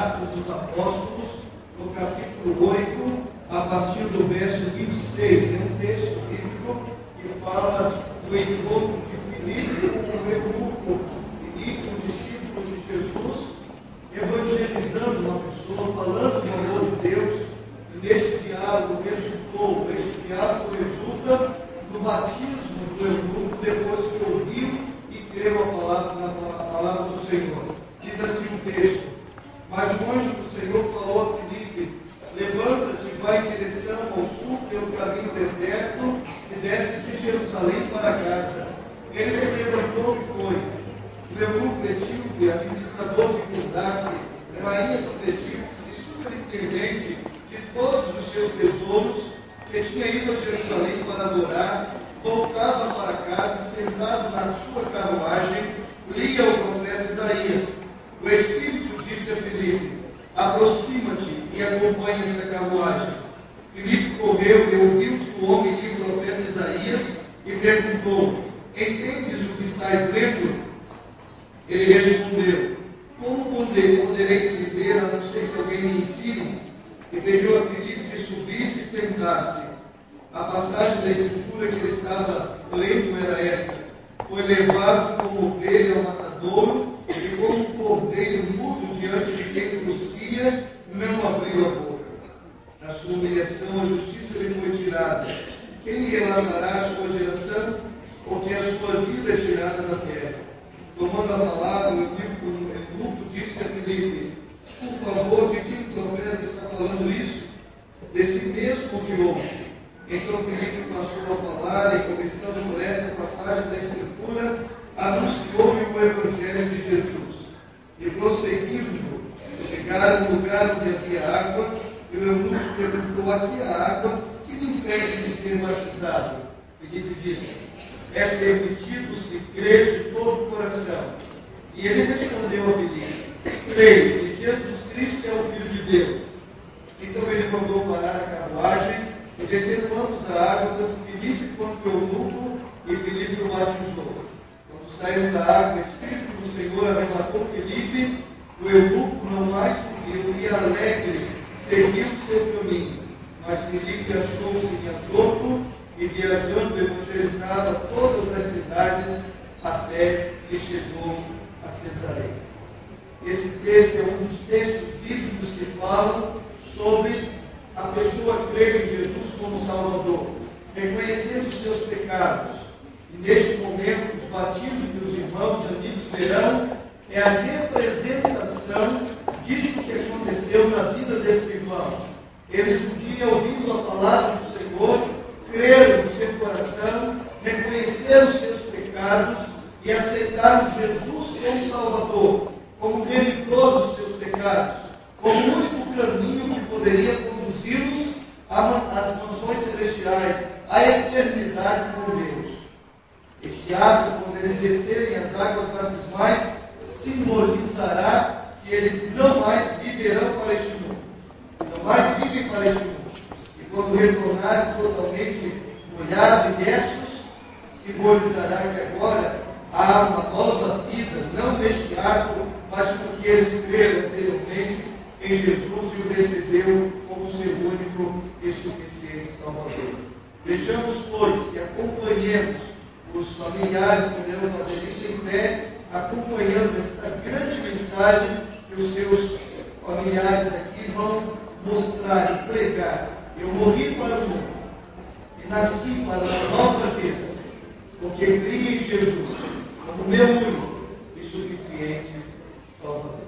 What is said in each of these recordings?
Atos dos Apóstolos, no capítulo 8, a partir do verso 26. É um texto bíblico que fala do encontro de Filipe com o eunuco. Filipe, um discípulo de Jesus, evangelizando uma pessoa, falando do amor de Deus, e neste diálogo resultou, este diálogo resulta no batismo do eunuco, depois que ouviu e creu na palavra do Senhor. Diz assim o texto: mas o anjo do Senhor falou a Filipe: levanta-te e vai em direção ao sul pelo caminho deserto e desce de Jerusalém para casa. Ele se levantou e foi. O eunuco etíope, administrador de Candace, rainha dos etíopes e superintendente de todos os seus tesouros, que tinha ido a Jerusalém para adorar, voltava para casa, sentado na sua carruagem, lia o profeta Isaías. O Espírito disse a Filipe: aproxima-te e acompanha essa carruagem. Filipe correu e ouviu que o homem lia o profeta Isaías e perguntou: entendes o que estás lendo? Ele respondeu: como poderei entender, a não ser que alguém me ensine? E pediu a Filipe que subisse e sentasse. A passagem da Escritura que ele estava lendo era esta: foi levado como ovelha ao matadouro, e como um cordeiro mudo diante de quem cuspia, não abriu a boca. Na sua humilhação, a justiça lhe foi tirada. Quem lhe relatará a sua geração? Porque a sua vida é tirada da terra. Tomando a palavra, o eunuco disse a Filipe: por favor, de quem o profeta está falando isso? Desse mesmo de ontem. Então Filipe passou a falar, e começando por esta passagem da Escritura, anunciou-lhe o Evangelho de Jesus. E prosseguindo, chegaram no lugar onde havia água, e o eunuco perguntou: aqui a água, que lhe impede de ser batizado? Filipe disse: é permitido se crer de todo o coração. E ele respondeu a Filipe: creio que Jesus Cristo é o Filho de Deus. Então ele mandou parar a carruagem, e desceram ambos a água, tanto Filipe quanto o eunuco, e Filipe o batizou. Quando saíram da água, o Espírito do Senhor arrebatou Filipe, o eunuco não mais ouviu, e alegre seguiu o seu caminho. Mas Filipe achou-se em Azoto, e viajando evangelizava todas as cidades, até que chegou a Cesareia. Esse texto é um dos textos bíblicos que falam sobre a pessoa crer em Jesus como Salvador, reconhecendo os seus pecados. E neste momento, os batismos que os irmãos e amigos verão é a representação disso que aconteceu na vida desses irmãos. Eles um dia, ouvindo a palavra do Senhor, creram no seu coração, reconheceram os seus pecados e aceitaram Jesus como Salvador, como remidor dos seus pecados, como o único caminho que poderia conduzi-los às mansões celestiais, à eternidade com Deus. Este ato, quando eles descerem as águas batismais, simbolizará que eles não mais viverão para este mundo, não mais vivem para este mundo. E quando retornarem totalmente molhados e versos, simbolizará que agora há uma nova vida, não neste ato, mas porque eles creram anteriormente em Jesus e o recebeu como seu único e suficiente Salvador. Vejamos, pois, que acompanhemos, os familiares poderão fazer isso em fé, acompanhando esta grande mensagem que os seus familiares aqui vão mostrar e pregar. Eu morri para o mundo e nasci para uma nova vida, porque criei em Jesus como meu único e suficiente Salvador.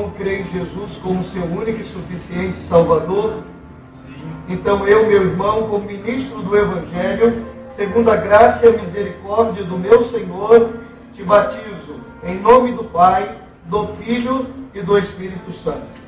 irmão crê em Jesus como seu único e suficiente Salvador? Então eu, meu irmão, como ministro do Evangelho, segundo a graça e a misericórdia do meu Senhor, te batizo em nome do Pai, do Filho e do Espírito Santo.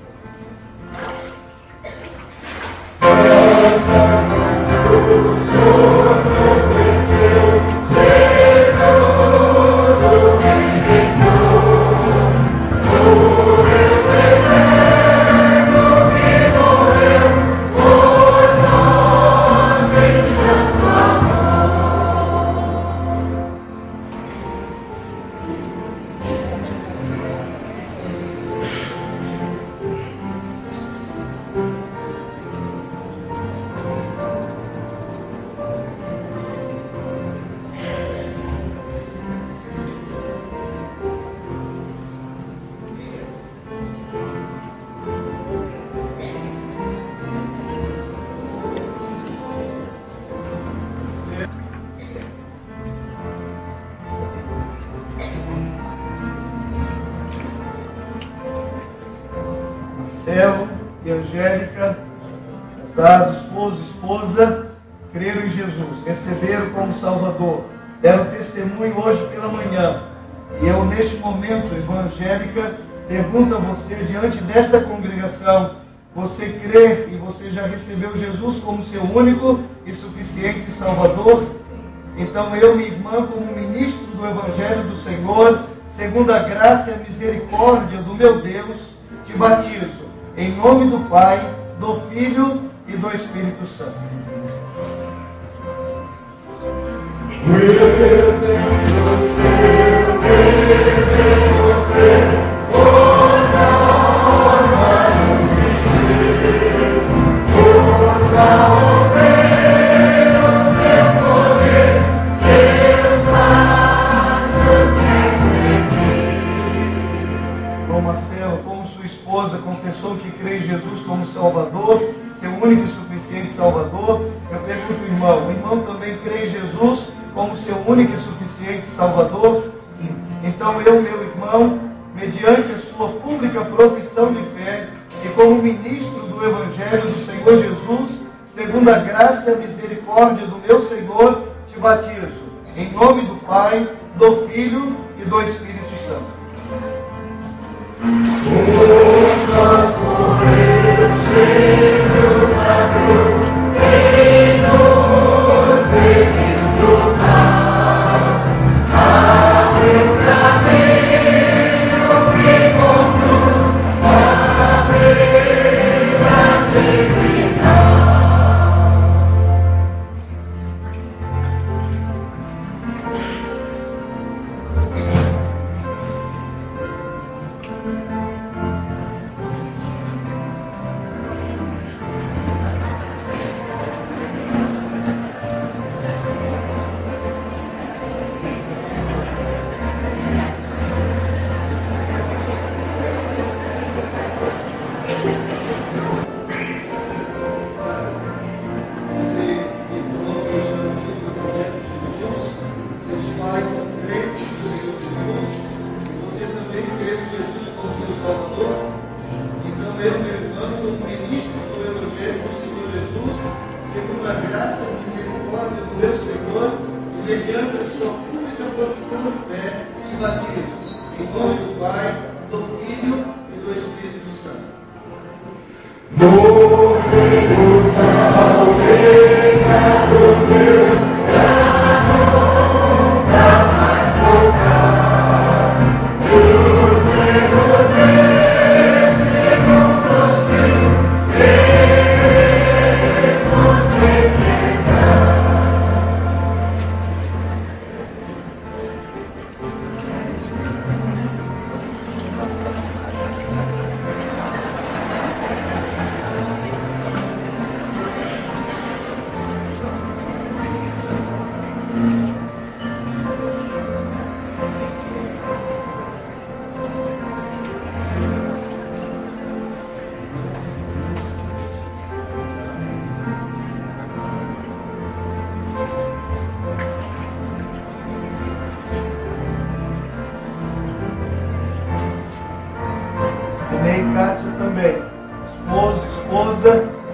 Marcelo e Angélica, casados, esposo e esposa, creram em Jesus, receberam como Salvador, deram testemunho hoje pela manhã. E eu, neste momento, irmã Angélica, pergunto a você, diante desta congregação, você crê e você já recebeu Jesus como seu único e suficiente Salvador? Então eu, minha irmã, como ministro do Evangelho do Senhor, segundo a graça e a misericórdia do meu Deus, te batizo em nome do Pai, do Filho e do Espírito Santo. Marcelo, como sua esposa, confessou que crê em Jesus como Salvador, seu único e suficiente Salvador. Eu pergunto, irmão, o irmão também crê em Jesus como seu único e suficiente Salvador? Então eu, meu irmão, mediante a sua pública profissão de fé e como ministro do Evangelho do Senhor Jesus, segundo a graça e a misericórdia do meu Senhor, te batizo em nome do Pai, do Filho e do Espírito Santo. Nós corremos, Jesus na cruz, Ele nos redimiu do mal. Abre o caminho que conduz à vida divina.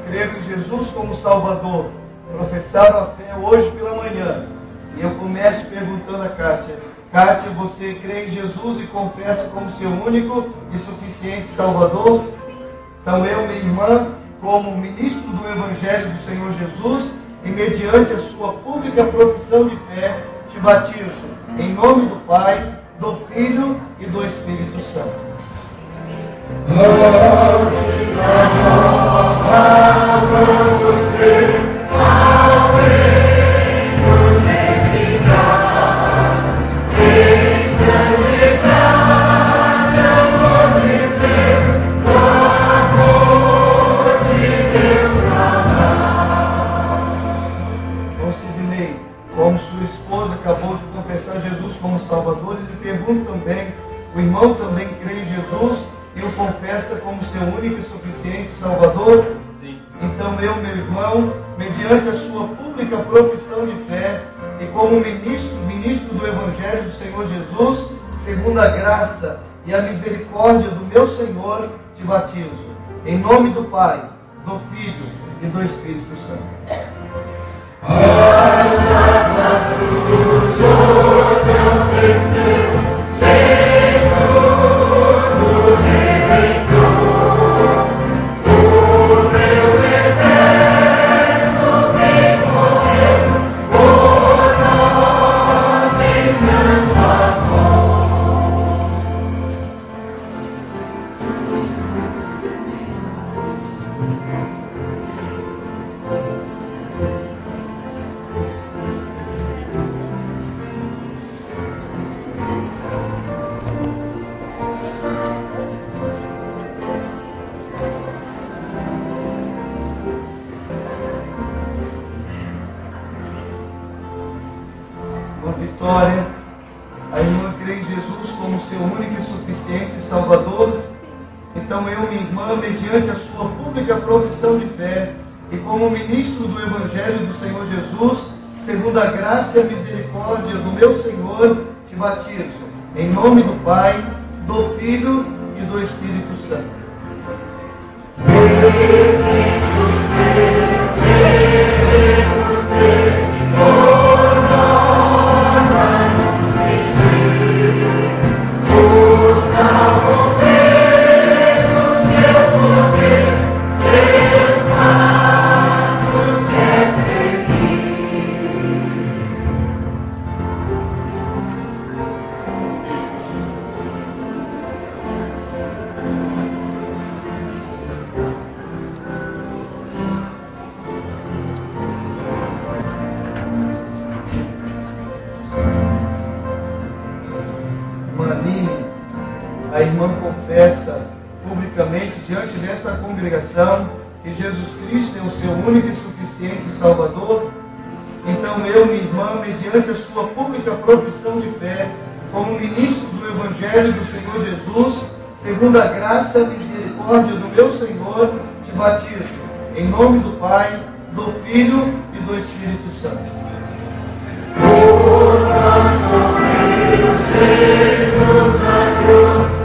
creio em Jesus como Salvador. Professava a fé hoje pela manhã. E eu começo perguntando a Kátia: Kátia, você crê em Jesus e confessa como seu único e suficiente Salvador? Então eu, minha irmã, como ministro do Evangelho do Senhor Jesus, e mediante a sua pública profissão de fé, te batizo, em nome do Pai, do Filho e do Espírito Santo. Como sua esposa acabou de confessar Jesus como Salvador, ele pergunta também, o irmão também crê em Jesus e o confessa como seu único e suficiente Salvador? Sim. Então eu, meu irmão, mediante a sua pública profissão de fé e como ministro do Evangelho do Senhor Jesus, segundo a graça e a misericórdia do meu Senhor, te batizo. Em nome do Pai, do Filho e do Espírito Santo. Vitória, a irmã crê em Jesus como seu único e suficiente Salvador. Então eu, minha irmã, mediante a sua pública profissão de fé e como ministro do Evangelho do Senhor Jesus, segundo a graça e a misericórdia do meu Senhor, te batizo. Em nome do Pai, do Filho e do Espírito Santo. A irmã confessa publicamente diante desta congregação que Jesus Cristo é o seu único e suficiente Salvador. Então eu, minha irmã, mediante a sua pública profissão de fé, como ministro do Evangelho do Senhor Jesus, segundo a graça e misericórdia do meu Senhor, te batizo. Em nome do Pai, do Filho e do Espírito Santo. Por nosso Filho Jesus na cruz,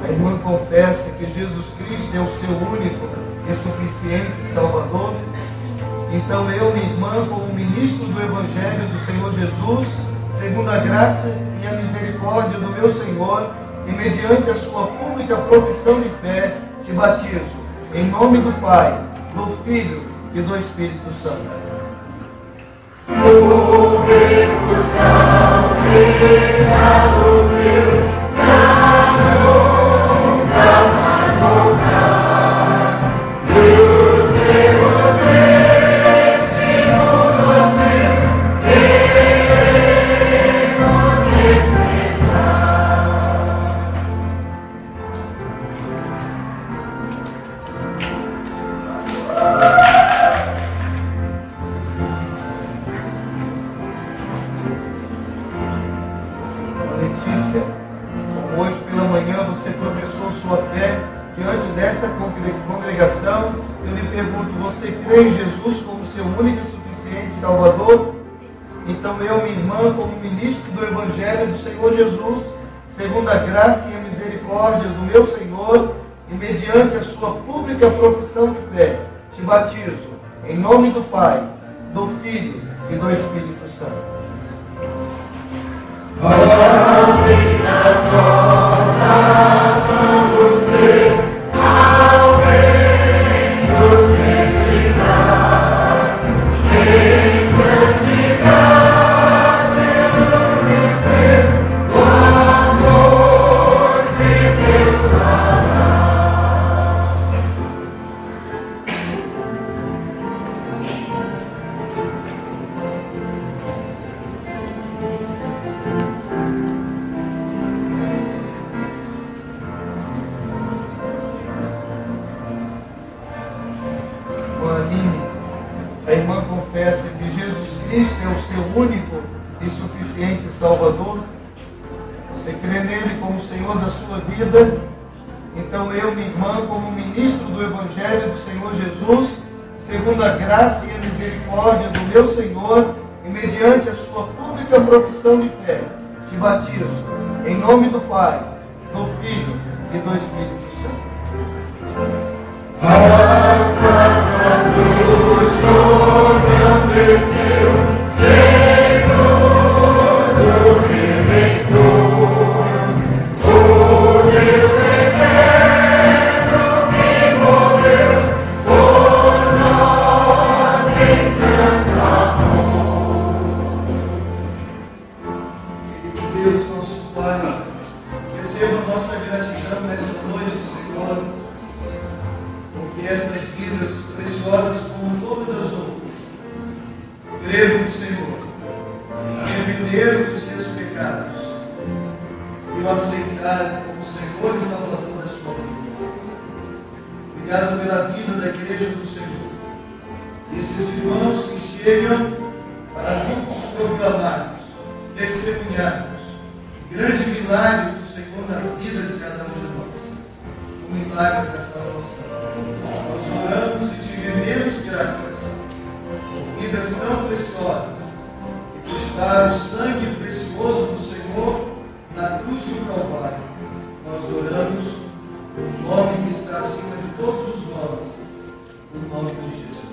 a irmã confessa que Jesus Cristo é o seu único e suficiente Salvador. Então eu, minha irmã, como ministro do Evangelho do Senhor Jesus, segundo a graça e a misericórdia do meu Senhor, e mediante a sua pública profissão de fé, te batizo. Em nome do Pai, do Filho e do Espírito Santo. manhã você professou sua fé diante desta congregação. Eu lhe pergunto, você crê em Jesus como seu único e suficiente Salvador? Então eu, minha irmã, como ministro do Evangelho do Senhor Jesus, segundo a graça e a misericórdia do meu Senhor, e mediante a sua pública profissão de fé, te batizo, em nome do Pai, do Filho e do Espírito Santo. A irmã confessa que Jesus Cristo é o seu único e suficiente Salvador. Você crê nele como Senhor da sua vida? Então eu, minha irmã, como ministro do Evangelho do Senhor Jesus, segundo a graça e a misericórdia do meu Senhor, e mediante a sua pública profissão de fé, te batizo, em nome do Pai, do Filho e do Espírito Santo. Deus, nosso Pai, receba nossa gratidão nessa noite, Senhor, porque estas vidas preciosas, como todas as outras, creram no Senhor, arrependeram dos seus pecados e o aceitaram como Senhor e Salvador da sua vida. Obrigado pela vida da Igreja do Senhor, esses irmãos que chegam para juntos proclamarmos, testemunharmos o grande milagre do Senhor na vida de cada um de nós, o milagre da salvação. Nós oramos e te rendemos graças por vidas tão preciosas e por estar o sangue precioso do Senhor na cruz do Calvário. Nós oramos no nome que está acima de todos os nomes, o nome de Jesus.